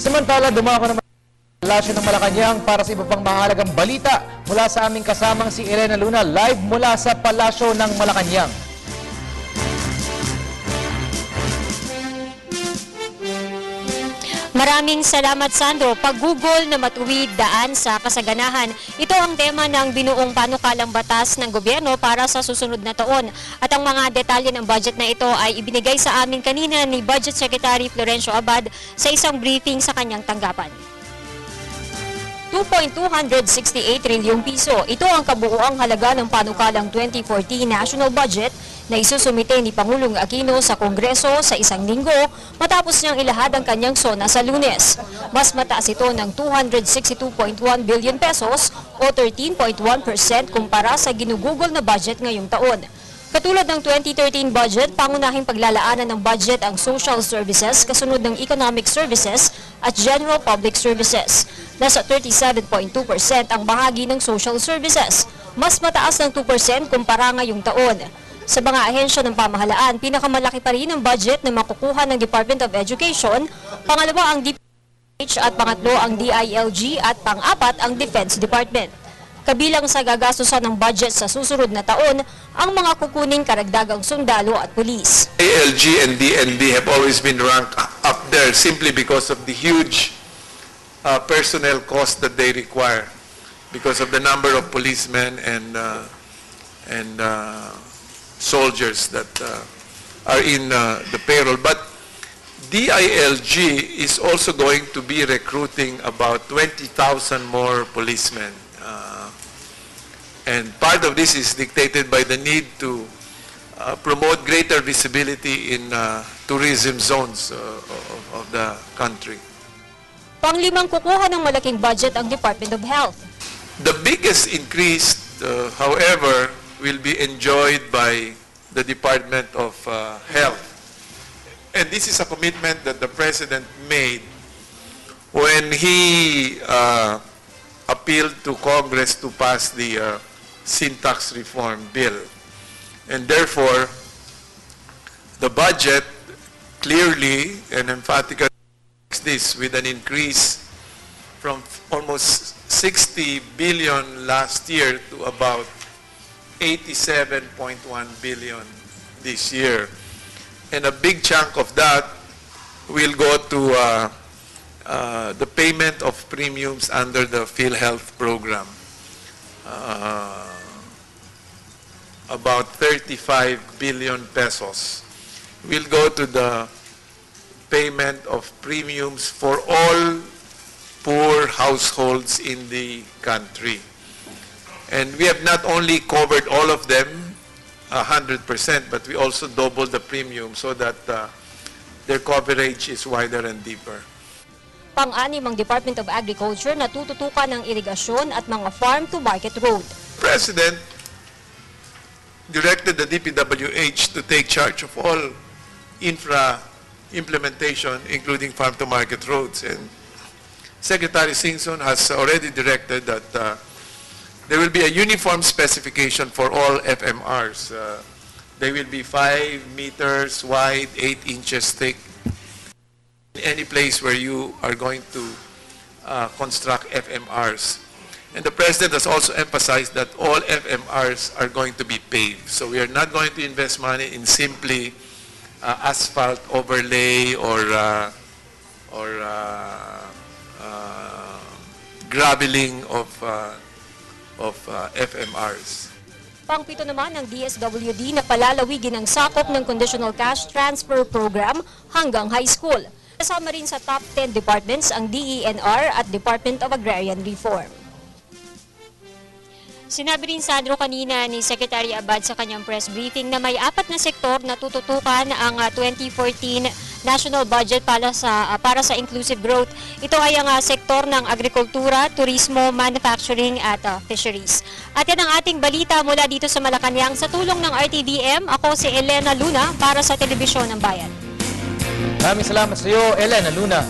Samantala, dumako naman sa Palasyo ng Malacanang para sa iba pang mahalagang balita mula sa aming kasamang si Elena Luna, live mula sa Palasyo ng Malacanang. Maraming salamat, Sandro. Paggugol na matuwid daan sa kasaganahan. Ito ang tema ng binuong panukalang batas ng gobyerno para sa susunod na taon. At ang mga detalye ng budget na ito ay ibinigay sa amin kanina ni Budget Secretary Florencio Abad sa isang briefing sa kanyang tanggapan. 2.268 trilyong piso. Ito ang kabuuang halaga ng panukalang 2014 national budget na isusumite ni Pangulong Aquino sa Kongreso sa isang linggo matapos niyang ilahad ang kanyang SONA sa Lunes. Mas mataas ito ng 262.1 billion pesos o 13.1% kumpara sa ginugugol na budget ngayong taon. Katulad ng 2013 budget, pangunahing paglalaanan ng budget ang social services kasunod ng economic services at general public services. Nasa 37.2% ang bahagi ng social services, mas mataas ng 2% kumpara ngayong taon. Sa mga ahensya ng pamahalaan, pinakamalaki pa rin ang budget na makukuha ng Department of Education, pangalawa ang DPWH at pangatlo ang DILG at pang-apat ang Defense Department. Kabilang sa gagastusan ng budget sa susunod na taon, ang mga kukuning karagdagang sundalo at pulis. DILG and DND have always been ranked up there simply because of the huge personnel cost that they require because of the number of policemen and soldiers that are in the payroll. But DILG is also going to be recruiting about 20,000 more policemen. And part of this is dictated by the need to promote greater visibility in tourism zones of the country. Panglimang kukuha ng malaking budget ang Department of Health. The biggest increase, however, will be enjoyed by the Department of Health. And this is a commitment that the President made when he appealed to Congress to pass the sin tax reform bill. And therefore, the budget clearly and emphatically makes this with an increase from almost 60 billion last year to about 87.1 billion this year. And a big chunk of that will go to the payment of premiums under the PhilHealth program. About 35 billion pesos will go to the payment of premiums for all poor households in the country. And we have not only covered all of them 100%, but we also doubled the premium so that their coverage is wider and deeper. Pang-anim ang Department of Agriculture na tututukan ng irigasyon at mga farm-to-market road. President directed the DPWH to take charge of all infra implementation, including farm-to-market roads. And Secretary Singson has already directed that there will be a uniform specification for all FMRs. They will be 5 meters wide, 8 inches thick. Any place where you are going to construct FMRs. And the President has also emphasized that all FMRs are going to be paved. So we are not going to invest money in simply asphalt overlay or graveling of FMRs. Pang-pito naman ng DSWD na palalawigin ang sakop ng Conditional Cash Transfer Program hanggang high school. Kasama rin sa top 10 departments ang DENR at Department of Agrarian Reform. Sinabi rin, Sandro, kanina ni Secretary Abad sa kanyang press briefing na may 4 na sektor na tututukan ang 2014 national budget para sa inclusive growth. Ito ay ang sektor ng agrikultura, turismo, manufacturing at fisheries. At yan ang ating balita mula dito sa Malacanang sa tulong ng RTVM. Ako si Elena Luna para sa Telebisyon ng Bayan. Maraming salamat sa iyo, Elena Luna.